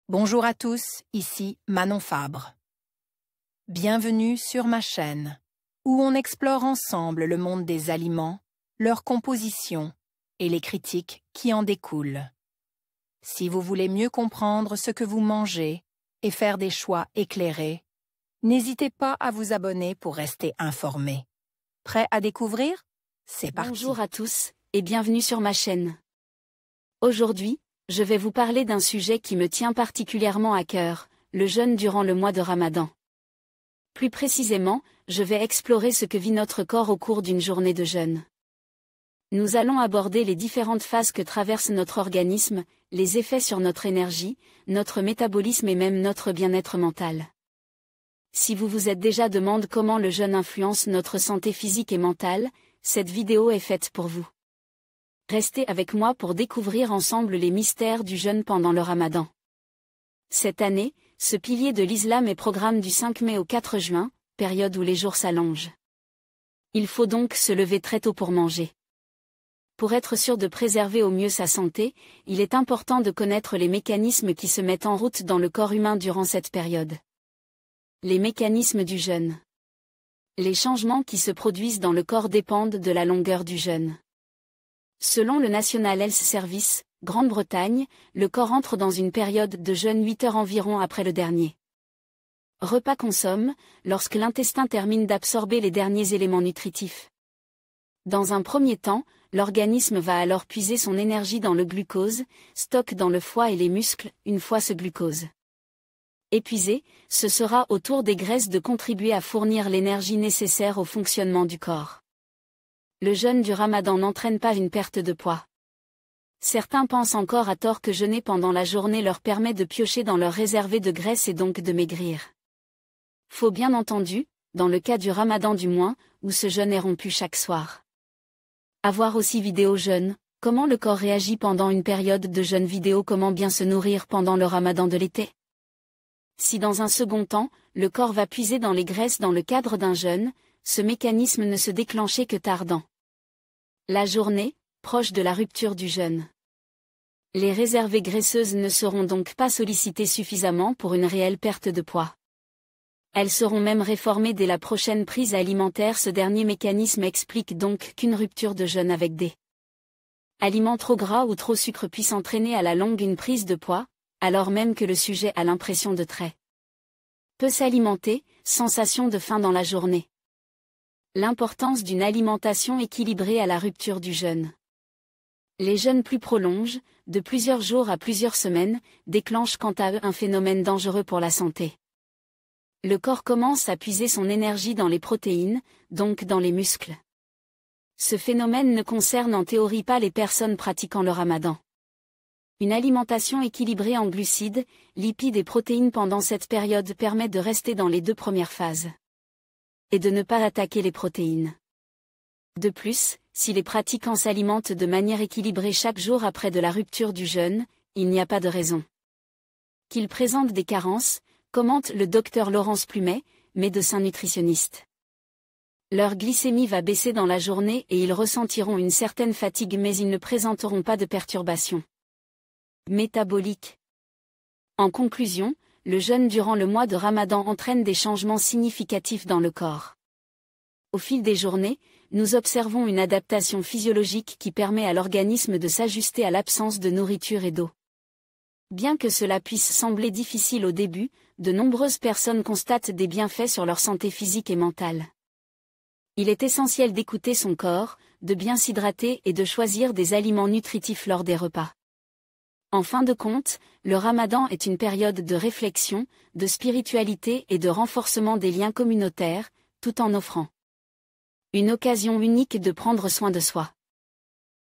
Bonjour à tous, ici Manon Fabre. Bienvenue sur ma chaîne, où on explore ensemble le monde des aliments, leur composition et les critiques qui en découlent. Si vous voulez mieux comprendre ce que vous mangez et faire des choix éclairés, n'hésitez pas à vous abonner pour rester informé. Prêt à découvrir? C'est parti. Bonjour à tous et bienvenue sur ma chaîne. Aujourd'hui, je vais vous parler d'un sujet qui me tient particulièrement à cœur, le jeûne durant le mois de Ramadan. Plus précisément, je vais explorer ce que vit notre corps au cours d'une journée de jeûne. Nous allons aborder les différentes phases que traverse notre organisme, les effets sur notre énergie, notre métabolisme et même notre bien-être mental. Si vous vous êtes déjà demandé comment le jeûne influence notre santé physique et mentale, cette vidéo est faite pour vous. Restez avec moi pour découvrir ensemble les mystères du jeûne pendant le Ramadan. Cette année, ce pilier de l'islam est programme du 5 mai au 4 juin, période où les jours s'allongent. Il faut donc se lever très tôt pour manger. Pour être sûr de préserver au mieux sa santé, il est important de connaître les mécanismes qui se mettent en route dans le corps humain durant cette période. Les mécanismes du jeûne. Les changements qui se produisent dans le corps dépendent de la longueur du jeûne. Selon le National Health Service, Grande-Bretagne, le corps entre dans une période de jeûne 8 heures environ après le dernier repas consomme, lorsque l'intestin termine d'absorber les derniers éléments nutritifs. Dans un premier temps, l'organisme va alors puiser son énergie dans le glucose, stock dans le foie et les muscles, une fois ce glucose épuisé, ce sera au tour des graisses de contribuer à fournir l'énergie nécessaire au fonctionnement du corps. Le jeûne du Ramadan n'entraîne pas une perte de poids. Certains pensent encore à tort que jeûner pendant la journée leur permet de piocher dans leur réservé de graisse et donc de maigrir. Faux bien entendu, dans le cas du Ramadan du moins, où ce jeûne est rompu chaque soir. À voir aussi vidéo jeûne, comment le corps réagit pendant une période de jeûne vidéo, comment bien se nourrir pendant le Ramadan de l'été. Si dans un second temps, le corps va puiser dans les graisses dans le cadre d'un jeûne, ce mécanisme ne se déclenchait que tardant la journée, proche de la rupture du jeûne. Les réserves graisseuses ne seront donc pas sollicitées suffisamment pour une réelle perte de poids. Elles seront même réformées dès la prochaine prise alimentaire. Ce dernier mécanisme explique donc qu'une rupture de jeûne avec des aliments trop gras ou trop sucre puisse entraîner à la longue une prise de poids, alors même que le sujet a l'impression de très peu s'alimenter, sensation de faim dans la journée. L'importance d'une alimentation équilibrée à la rupture du jeûne. Les jeûnes plus prolongés, de plusieurs jours à plusieurs semaines, déclenchent quant à eux un phénomène dangereux pour la santé. Le corps commence à puiser son énergie dans les protéines, donc dans les muscles. Ce phénomène ne concerne en théorie pas les personnes pratiquant le Ramadan. Une alimentation équilibrée en glucides, lipides et protéines pendant cette période permet de rester dans les deux premières phases et de ne pas attaquer les protéines. De plus, si les pratiquants s'alimentent de manière équilibrée chaque jour après de la rupture du jeûne, il n'y a pas de raison qu'ils présentent des carences, commente le docteur Laurence Plumet, médecin nutritionniste. Leur glycémie va baisser dans la journée et ils ressentiront une certaine fatigue, mais ils ne présenteront pas de perturbations métaboliques. En conclusion, le jeûne durant le mois de Ramadan entraîne des changements significatifs dans le corps. Au fil des journées, nous observons une adaptation physiologique qui permet à l'organisme de s'ajuster à l'absence de nourriture et d'eau. Bien que cela puisse sembler difficile au début, de nombreuses personnes constatent des bienfaits sur leur santé physique et mentale. Il est essentiel d'écouter son corps, de bien s'hydrater et de choisir des aliments nutritifs lors des repas. En fin de compte, le Ramadan est une période de réflexion, de spiritualité et de renforcement des liens communautaires, tout en offrant une occasion unique de prendre soin de soi.